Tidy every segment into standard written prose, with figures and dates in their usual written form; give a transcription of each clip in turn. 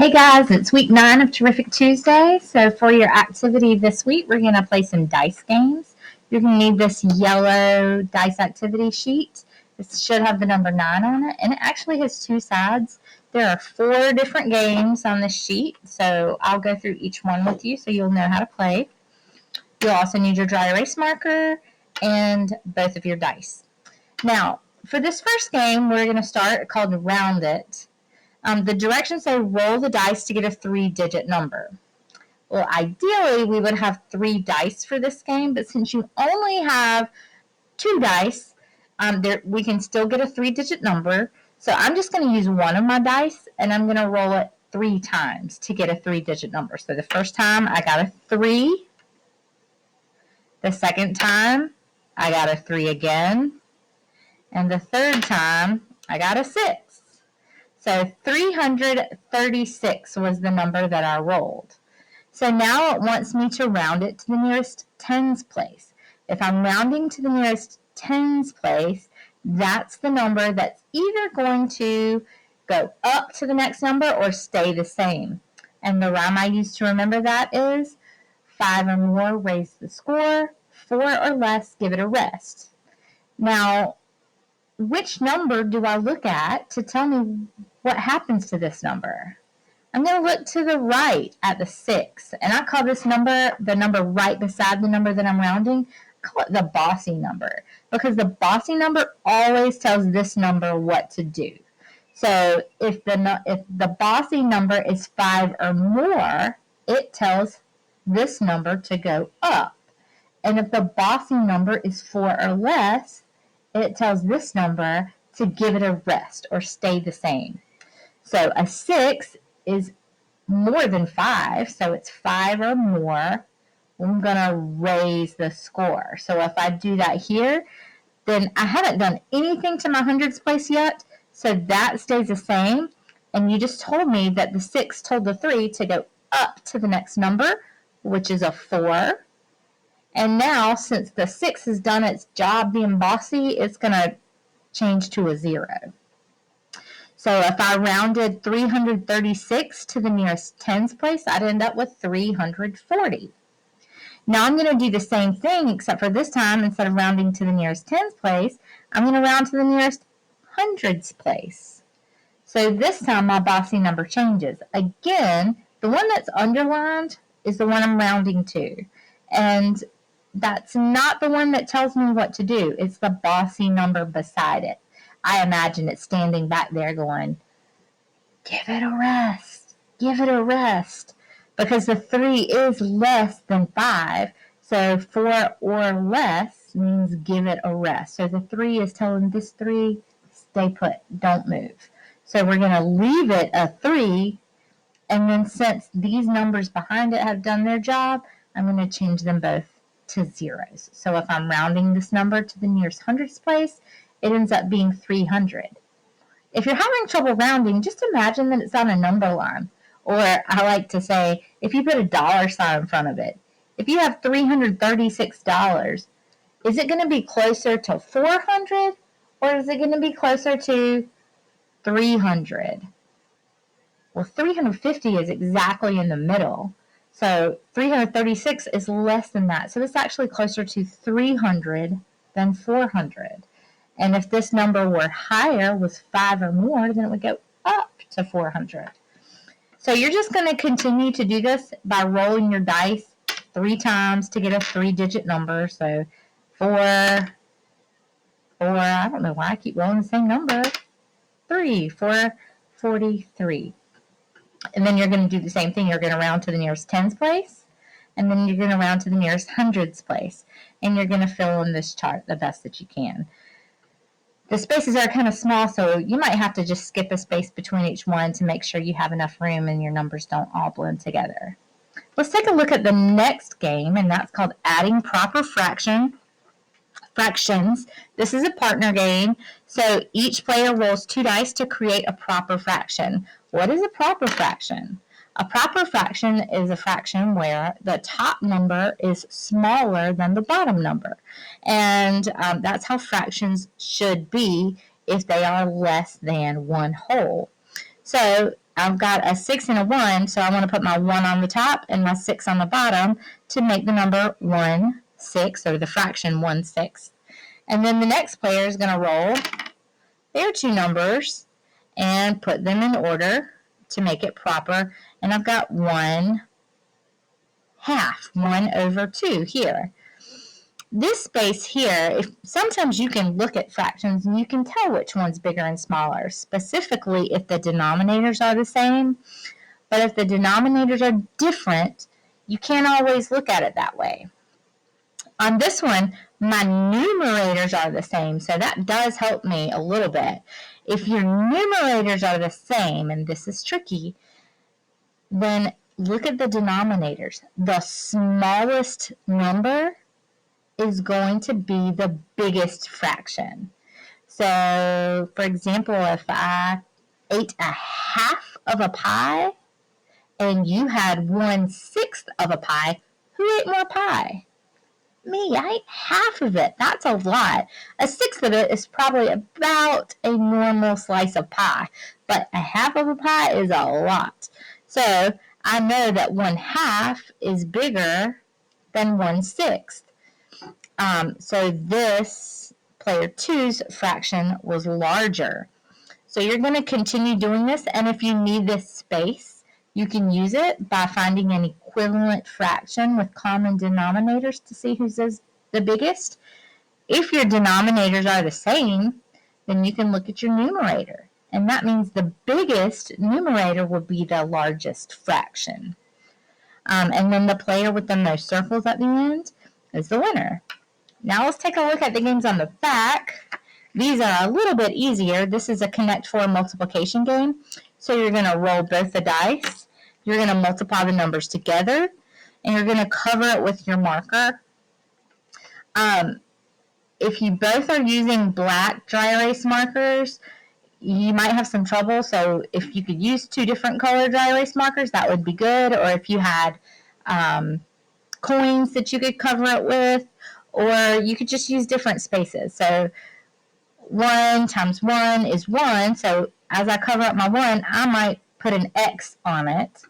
Hey guys, it's week 9 of Terrific Tuesday. So for your activity this week, we're going to play some dice games. You're going to need this yellow dice activity sheet. This should have the number 9 on it, and it actually has 2 sides. There are 4 different games on this sheet, so I'll go through each one with you so you'll know how to play. You'll also need your dry erase marker and both of your dice. Now, for this first game, we're going to start called Round It. The directions say roll the dice to get a 3-digit number. Well, ideally, we would have 3 dice for this game, but since you only have 2 dice, we can still get a 3-digit number. So I'm just going to use one of my dice, and I'm going to roll it 3 times to get a 3-digit number. So the first time, I got a 3. The second time, I got a 3 again. And the third time, I got a 6. So 336 was the number that I rolled. So now it wants me to round it to the nearest tens place. If I'm rounding to the nearest tens place, that's the number that's either going to go up to the next number or stay the same. And the rhyme I use to remember that is 5 or more, raise the score. 4 or less, give it a rest. Now, which number do I look at to tell me what happens to this number? I'm going to look to the right at the 6, and I call this number, the number right beside the number that I'm rounding, I call it the bossy number, because the bossy number always tells this number what to do. So if the bossy number is 5 or more, it tells this number to go up. And if the bossy number is 4 or less, it tells this number to give it a rest or stay the same. So a 6 is more than 5, so it's 5 or more. I'm going to raise the score. So if I do that here, then I haven't done anything to my hundreds place yet, so that stays the same. And you just told me that the 6 told the 3 to go up to the next number, which is a 4. And now, since the 6 has done its job being bossy, it's going to change to a 0. So if I rounded 336 to the nearest tens place, I'd end up with 340. Now I'm going to do the same thing, except for this time, instead of rounding to the nearest tens place, I'm going to round to the nearest hundreds place. So this time my bossy number changes. Again, the one that's underlined is the one I'm rounding to. And that's not the one that tells me what to do. It's the bossy number beside it. I imagine it standing back there going, give it a rest, give it a rest. Because the 3 is less than 5, so 4 or less means give it a rest. So the 3 is telling this 3, stay put, don't move. So we're going to leave it a 3, and then since these numbers behind it have done their job, I'm going to change them both to zeros. So if I'm rounding this number to the nearest hundreds place, it ends up being 300. If you're having trouble rounding, just imagine that it's on a number line. Or I like to say, if you put a dollar sign in front of it, if you have $336, is it going to be closer to 400 or is it going to be closer to 300? Well, 350 is exactly in the middle. So 336 is less than that. So it's actually closer to 300 than 400. And if this number were higher, was 5 or more, then it would go up to 400. So you're just going to continue to do this by rolling your dice 3 times to get a 3-digit number. So 4, I don't know why I keep rolling the same number. 3, 4, 43. And then you're going to do the same thing. You're going to round to the nearest tens place, and then you're going to round to the nearest hundreds place. And you're going to fill in this chart the best that you can. The spaces are kind of small, so you might have to just skip a space between each one to make sure you have enough room and your numbers don't all blend together. Let's take a look at the next game, and that's called Adding Proper Fractions. This is a partner game, so each player rolls 2 dice to create a proper fraction. What is a proper fraction? A proper fraction is a fraction where the top number is smaller than the bottom number. And that's how fractions should be if they are less than 1 whole. So I've got a 6 and a 1, so I want to put my 1 on the top and my 6 on the bottom to make the number 1/6, or the fraction 1/6. And then the next player is going to roll their two numbers and put them in order to make it proper. And I've got 1/2, 1/2 here. This space here, sometimes you can look at fractions and you can tell which one's bigger and smaller, specifically if the denominators are the same. But if the denominators are different, you can't always look at it that way. On this one, my numerators are the same, so that does help me a little bit. If your numerators are the same, and this is tricky, then look at the denominators. The smallest number is going to be the biggest fraction. So, for example, if I ate a half of a pie and you had 1/6 of a pie, who ate more pie? Me. I ate half of it. That's a lot. A 1/6 of it is probably about a normal slice of pie, but a half of a pie is a lot. So I know that 1/2 is bigger than 1/6. So this player 2's fraction was larger. So you're going to continue doing this, and if you need this space, you can use it by finding an equivalent fraction with common denominators to see who's the biggest. If your denominators are the same, then you can look at your numerator, and that means the biggest numerator will be the largest fraction. And then the player with the most circles at the end is the winner. Now let's take a look at the games on the back. These are a little bit easier. This is a Connect 4 multiplication game. So you're going to roll both the dice. You're going to multiply the numbers together, and you're going to cover it with your marker. If you both are using black dry erase markers, you might have some trouble. So if you could use 2 different color dry erase markers, that would be good. Or if you had coins that you could cover it with, or you could just use different spaces. So 1 times 1 is 1. So as I cover up my 1, I might put an X on it.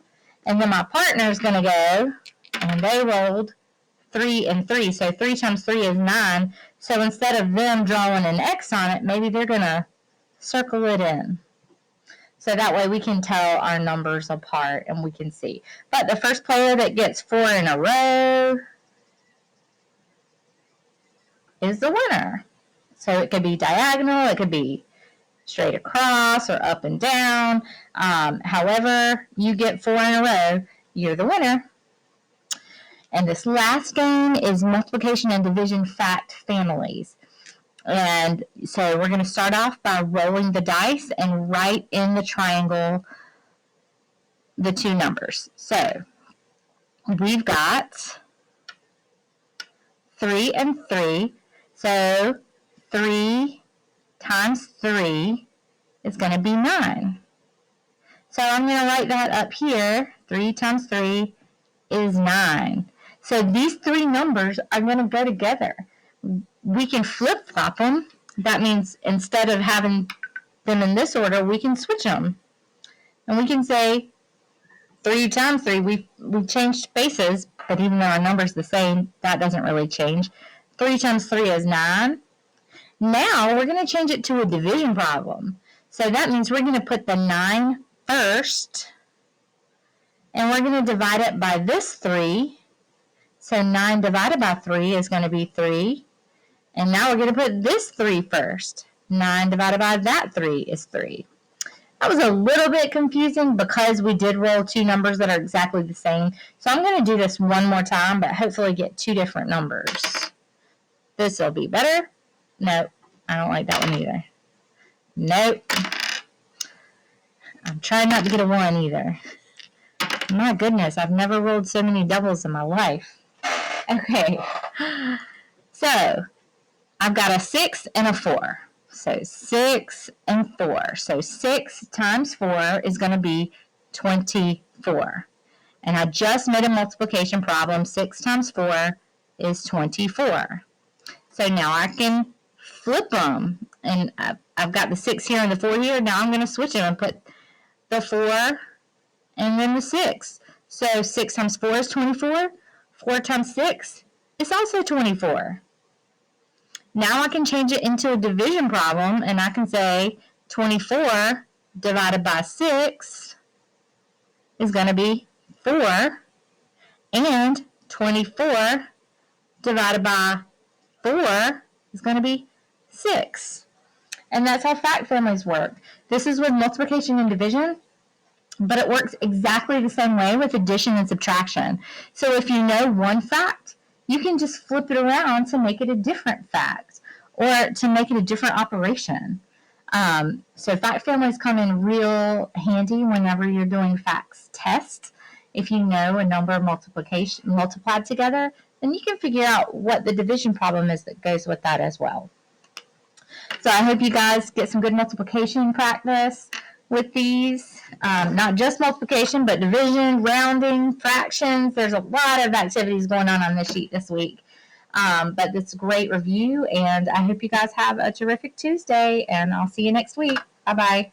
And then my partner is going to go, and they rolled 3 and 3. So 3 times 3 is 9. So instead of them drawing an X on it, maybe they're going to circle it in. So that way we can tell our numbers apart and we can see. But the first player that gets 4 in a row is the winner. So it could be diagonal, it could be straight across or up and down. However you get 4 in a row, you're the winner. And this last game is multiplication and division fact families. And so we're going to start off by rolling the dice and write in the triangle the 2 numbers. So we've got 3 and 3. So 3 times 3 is going to be 9. So I'm going to write that up here. 3 times 3 is 9. So these 3 numbers are going to go together. We can flip-flop them. That means instead of having them in this order, we can switch them. And we can say 3 times 3, we changed spaces, but even though our number's the same, that doesn't really change. 3 times 3 is 9. Now we're going to change it to a division problem. So that means we're going to put the 9 first, and we're going to divide it by this 3. So 9 divided by 3 is going to be 3. And now we're going to put this 3 first. 9 divided by that 3 is 3. That was a little bit confusing because we did roll 2 numbers that are exactly the same. So I'm going to do this one more time, but hopefully get 2 different numbers. This will be better. Nope, I don't like that one either. Nope. I'm trying not to get a 1 either. My goodness, I've never rolled so many doubles in my life. Okay, so I've got a 6 and a 4. So 6 and 4. So 6 times 4 is going to be 24. And I just made a multiplication problem. 6 times 4 is 24. So now I can flip them. And I've got the 6 here and the 4 here. Now I'm going to switch them and put the 4, and then the 6. So 6 times 4 is 24. 4 times 6 is also 24. Now I can change it into a division problem, and I can say 24 divided by 6 is going to be 4, and 24 divided by 4 is going to be 6. And that's how fact families work. This is with multiplication and division, but it works exactly the same way with addition and subtraction. So if you know one fact, you can just flip it around to make it a different fact or to make it a different operation. So fact families come in real handy whenever you're doing facts tests. If you know a number of multiplied together, then you can figure out what the division problem is that goes with that as well. So I hope you guys get some good multiplication practice with these. Not just multiplication, but division, rounding, fractions. There's a lot of activities going on this sheet this week. But it's a great review, and I hope you guys have a terrific Tuesday, and I'll see you next week. Bye-bye.